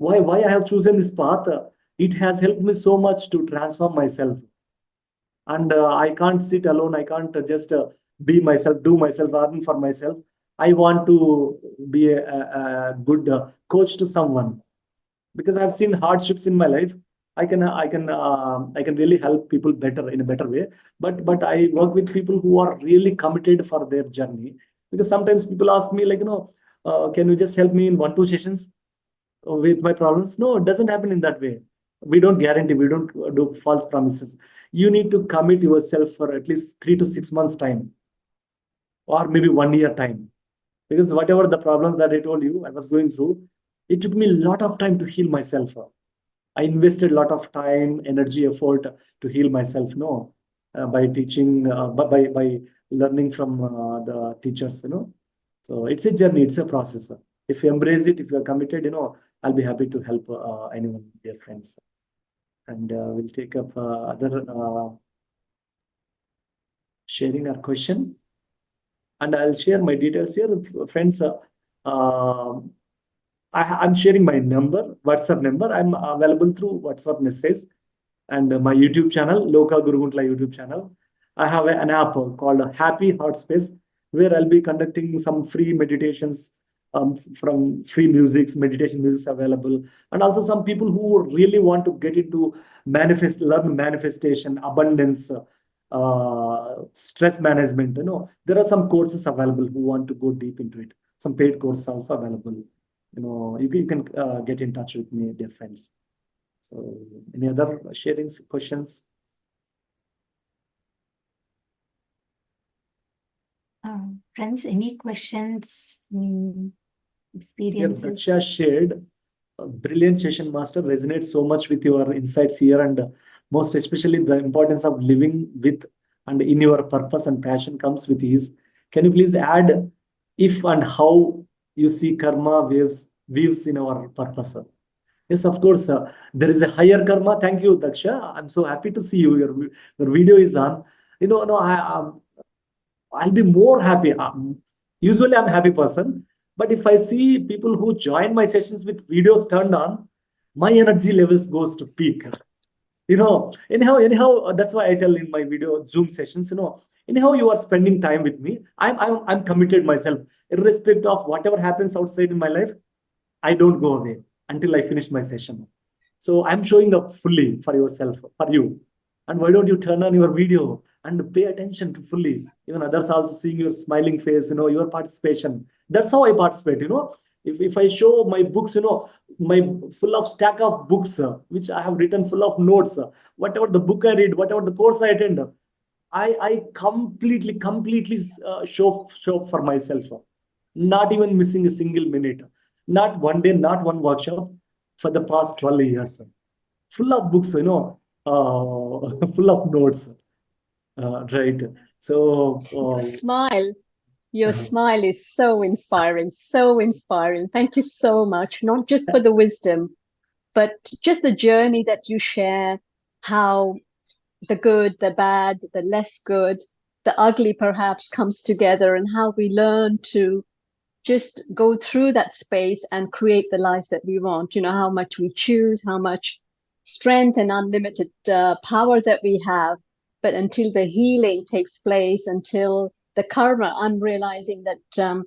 why I have chosen this path. It has helped me so much to transform myself, and I can't sit alone. I can't just be myself, do myself, earn for myself. I want to be a good coach to someone, because I've seen hardships in my life. I can really help people better in a better way. But I work with people who are really committed for their journey, because sometimes people ask me, like, can you just help me in 1-2 sessions with my problems? No, it doesn't happen in that way. We don't guarantee. We don't do false promises. You need to commit yourself for at least 3 to 6 months time, or maybe 1 year time, because whatever the problems that I told you I was going through, it took me a lot of time to heal myself. I invested a lot of time, energy, effort to heal myself. No, by teaching, by learning from the teachers. So it's a journey. It's a process. If you embrace it, if you are committed, I'll be happy to help anyone, dear friends. And we'll take up other sharing our question, and I'll share my details here, friends. Um I'm sharing my number, WhatsApp number. I'm available through WhatsApp message, and my YouTube channel, Loka Guruguntla YouTube channel. I have an app called Happy Heart Space, where I'll be conducting some free meditations, from free musics, meditation music available, and also some people who really want to get into learn manifestation, abundance, stress management. There are some courses available who want to go deep into it. Some paid courses also available. You can get in touch with me, dear friends. So, any other sharings, questions? Friends, any questions, Here, experiences? Daksha shared a brilliant session, Master. Resonates so much with your insights here, and most especially the importance of living with and in your purpose and passion comes with ease. Can you please add if and how you see karma weaves in our purpose? Yes, of course. There is a higher karma. Thank you, Daksha. I'm so happy to see you. Your video is on. No, I'll be more happy. Usually, I'm a happy person, but if I see people who join my sessions with videos turned on, my energy levels goes to peak. Anyhow, that's why I tell in my video Zoom sessions. Anyhow, you are spending time with me. I'm committed myself, irrespective of whatever happens outside in my life. I don't go away until I finish my session. So I'm showing up fully for yourself, for you. And why don't you turn on your video and pay attention to fully? Even others also seeing your smiling face, your participation. That's how I participate. If I show my books, my full of stack of books, which I have written full of notes, whatever the book I read, whatever the course I attend, I completely show up for myself, not even missing a single minute, not one day, not one workshop for the past 12 years. Full of books, full of notes, right? So, Your smile, your smile is so inspiring, so inspiring. Thank you so much, not just for the wisdom, but just the journey that you share, how the good, the bad, the less good, the ugly perhaps comes together, and how we learn to just go through that space and create the lives that we want. How much we choose, how much strength and unlimited power that we have. But until the healing takes place, until the karma, I'm realizing that,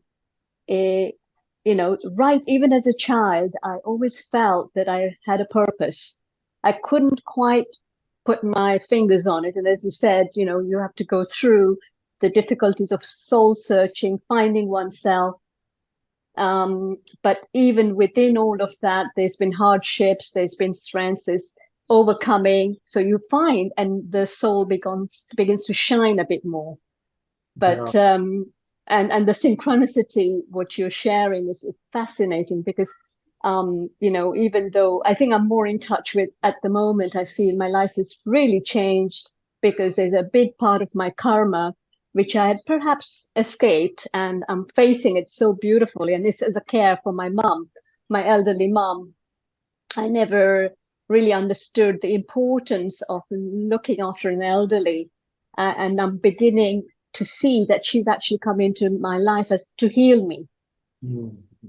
you know, right, even as a child, I always felt that I had a purpose. I couldn't quite put my fingers on it. And as you said, you know, you have to go through the difficulties of soul searching, finding oneself. But even within all of that, there's been hardships, there's been strengths, there's overcoming. So you find, and the soul begins to shine a bit more. But and the synchronicity, what you're sharing is fascinating because you know, even though I think I'm more in touch with at the moment, I feel my life has really changed because there's a big part of my karma which I had perhaps escaped, and I'm facing it so beautifully. And this is a care for my mom, my elderly mom. I never really understood the importance of looking after an elderly, and I'm beginning to see that she's actually come into my life as to heal me.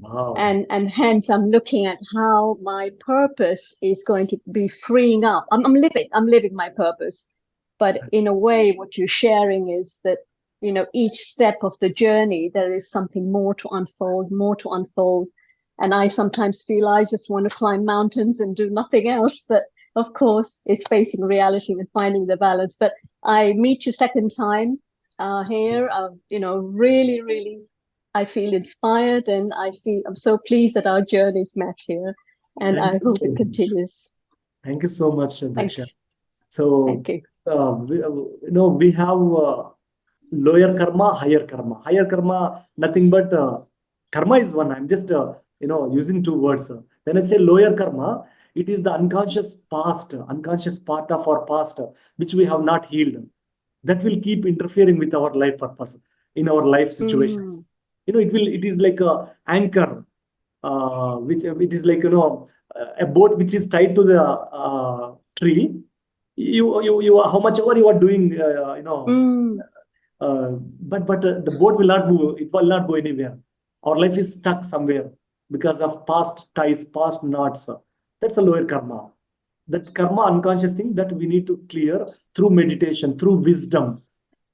Wow. And hence I'm looking at how my purpose is going to be freeing up. I'm living my purpose. But in a way, what you're sharing is that, you know, each step of the journey, there is something more to unfold, more to unfold. And I sometimes feel I just want to climb mountains and do nothing else. But of course, it's facing reality and finding the balance. But I meet you second time here. You know, really, really, I feel inspired, and I'm so pleased that our journeys met here. And Thank I you hope so it much. continues. Thank you so much, Thank Daksha. you. So, Thank you. you know, we have lower karma, higher karma. Higher karma, nothing but karma is one. I'm just, you know, using two words. When I say lower karma, it is the unconscious past, unconscious part of our past, which we have not healed. That will keep interfering with our life purpose in our life situations. You know, it is like a anchor, which it is like, you know, a boat which is tied to the tree. You how much ever you are doing, you know, but the boat will not move. It will not go anywhere. Our life is stuck somewhere because of past ties, past knots. That's a lower karma. That karma, unconscious thing that we need to clear through meditation, through wisdom,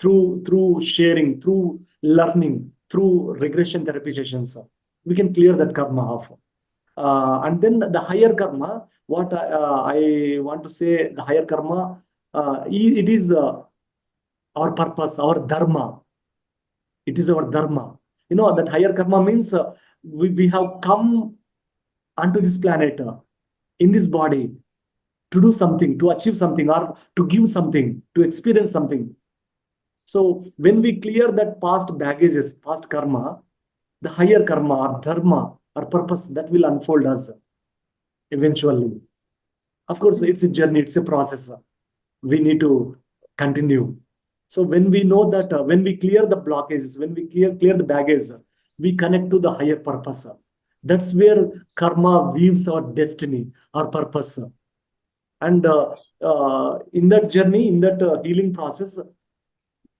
through sharing, through learning, through regression therapy sessions. We can clear that karma off. And then the higher karma, what I want to say, the higher karma, it is our purpose, our dharma. It is our dharma. You know, that higher karma means we have come onto this planet, in this body, to do something, to achieve something, or to give something, to experience something. So when we clear that past baggages, past karma, the higher karma or dharma or purpose, that will unfold us eventually. Of course, it's a journey, it's a process. We need to continue. So when we know that, when we clear the blockages, when we clear the baggage, we connect to the higher purpose. That's where karma weaves our destiny, our purpose. And in that journey, in that healing process,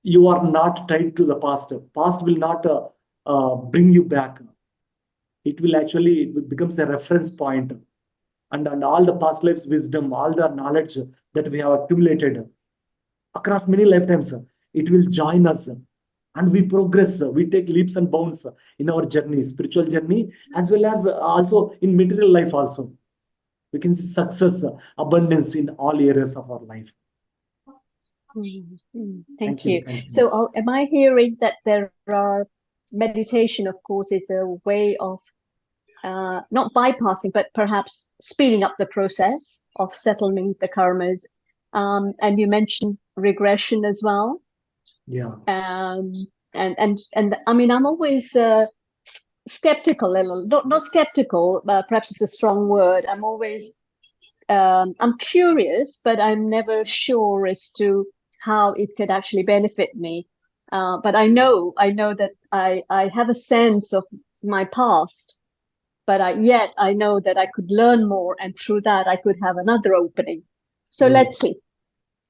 you are not tied to the past. Past will not bring you back. It will actually, it becomes a reference point. And all the past lives wisdom, all the knowledge that we have accumulated across many lifetimes, it will join us. And we progress, we take leaps and bounds in our journey, spiritual journey, as well as also in material life also. We can see success, abundance in all areas of our life. Thank you. So am I hearing that there are meditation, of course, is a way of not bypassing, but perhaps speeding up the process of settling the karmas. And you mentioned regression as well. Yeah. And I mean, I'm always skeptical, not skeptical, perhaps it's a strong word. I'm always, I'm curious, but I'm never sure as to how it could actually benefit me. But I know that I have a sense of my past, but yet I know that I could learn more, and through that I could have another opening. So let's see.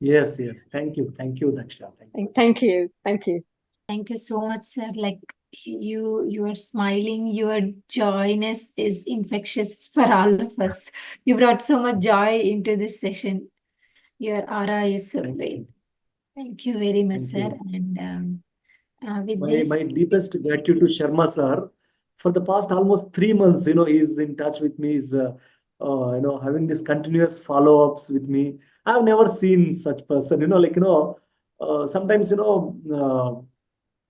Yes. Thank you, Daksha. Thank you. Thank you so much, sir. Like you are smiling, your joyness is infectious for all of us. You brought so much joy into this session. Your aura is so great. Thank you very much, sir. And With My this, deepest gratitude to Sharma sir. For the past almost 3 months, he's in touch with me. He's having this continuous follow-ups with me. I've never seen such person. Sometimes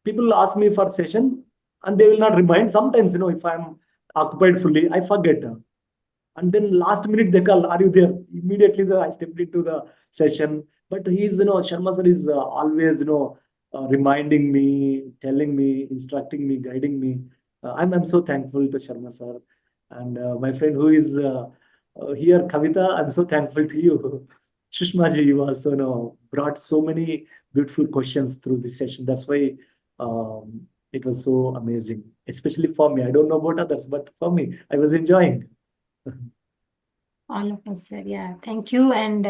people ask me for session and they will not remind. Sometimes if I'm occupied fully, I forget. And then last minute they call, are you there? Immediately I stepped into the session. But Sharma sir is always reminding me, telling me, instructing me, guiding me. I'm so thankful to Sharma sir. And my friend who is here, Kavita, I'm so thankful to you. Shushma ji, you also brought so many beautiful questions through this session. That's why it was so amazing, especially for me. I don't know about others, but for me, I was enjoying. all of us, sir. Yeah, thank you. And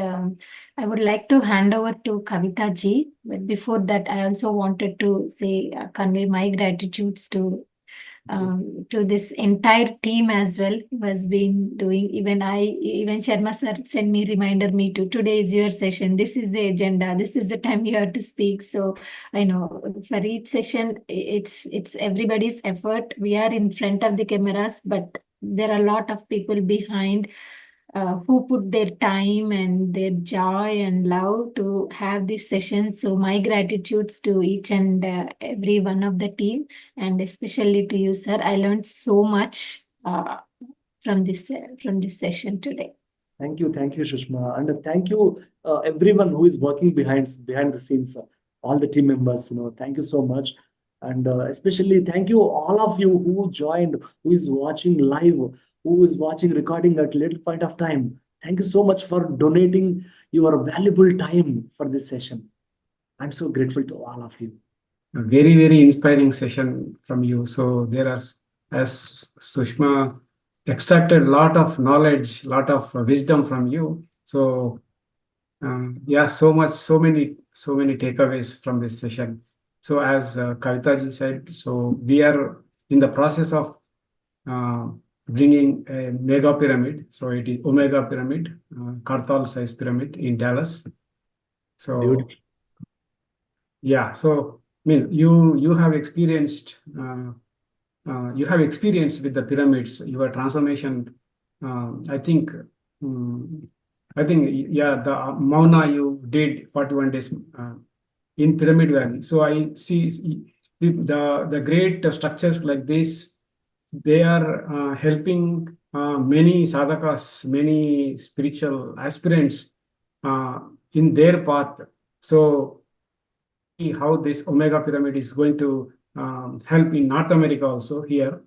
I would like to hand over to Kavita ji. But before that, I also wanted to say, convey my gratitudes to this entire team as well, who has been doing. Even Sharma sir sent me reminder me to, today is your session. This is the agenda. This is the time you have to speak. So I know for each session, it's everybody's effort. We are in front of the cameras, but there are a lot of people behind who put their time and their joy and love to have this session. So my gratitudes to each and every one of the team, and especially to you, sir. I learned so much from this session today. Thank you, Shushma, and thank you everyone who is working behind the scenes, all the team members. Thank you so much, and especially thank you all of you who joined, who is watching live, who is watching recording at little point of time. Thank you so much for donating your valuable time for this session. I'm so grateful to all of you. A very, very inspiring session from you. So there are, as Sushma extracted a lot of knowledge, lot of wisdom from you. So yeah, so many takeaways from this session. So as Kavita ji said, so we are in the process of bringing a mega pyramid. So it is Omega Pyramid, Kartal size pyramid in Dallas. So Beautiful. yeah, so I mean, you have experienced with the pyramids, your transformation. I think yeah, the Mauna you did 41 days in Pyramid Valley. So I see the great structures like this. They are helping many sadhakas, many spiritual aspirants in their path. So how this Omega Pyramid is going to help in North America also here.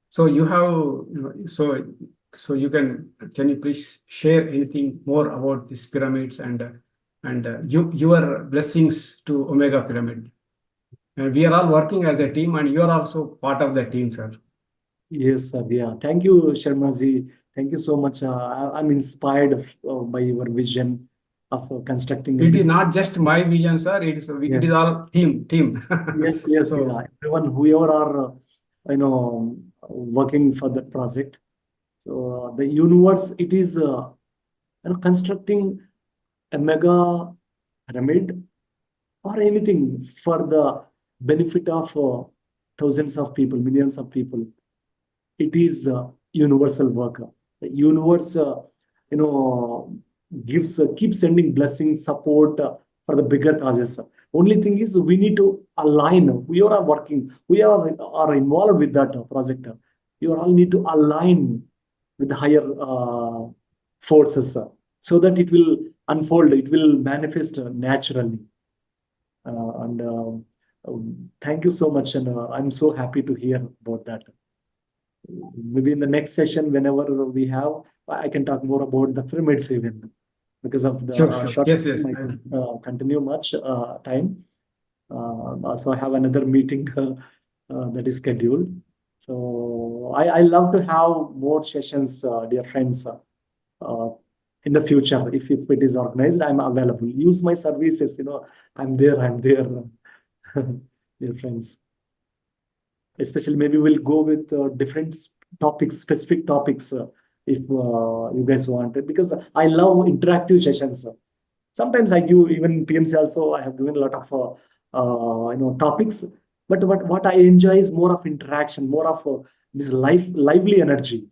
So you have, so you can you please share anything more about these pyramids and your blessings to Omega Pyramid? And we are all working as a team, and you are also part of the team, sir. Yes, sir. Yeah. Thank you, Sharmaji. Thank you so much. I'm inspired by your vision of constructing. It is not just my vision, sir. It is all team. Yes. So, Yeah. Everyone, whoever are, working for that project. So the universe, it is, constructing a mega pyramid or anything for the benefit of thousands of people, millions of people. It is universal work. The universe, keeps sending blessings, support for the bigger causes. Only thing is we need to align. We are working. We are involved with that project. You all need to align with the higher forces so that it will unfold. It will manifest naturally. Thank you so much, and I'm so happy to hear about that. Maybe in the next session, whenever we have, I can talk more about the pyramids even, because of the sure. short Yes. time, I can't continue much time. Also, I have another meeting that is scheduled. So I love to have more sessions, dear friends. In the future, if it is organized, I'm available. Use my services. I'm there. Dear friends. Especially maybe we'll go with different topics, specific topics, if you guys want it, because I love interactive sessions. Sometimes I give, even PMC also, I have given a lot of topics. But what I enjoy is more of interaction, more of this lively energy.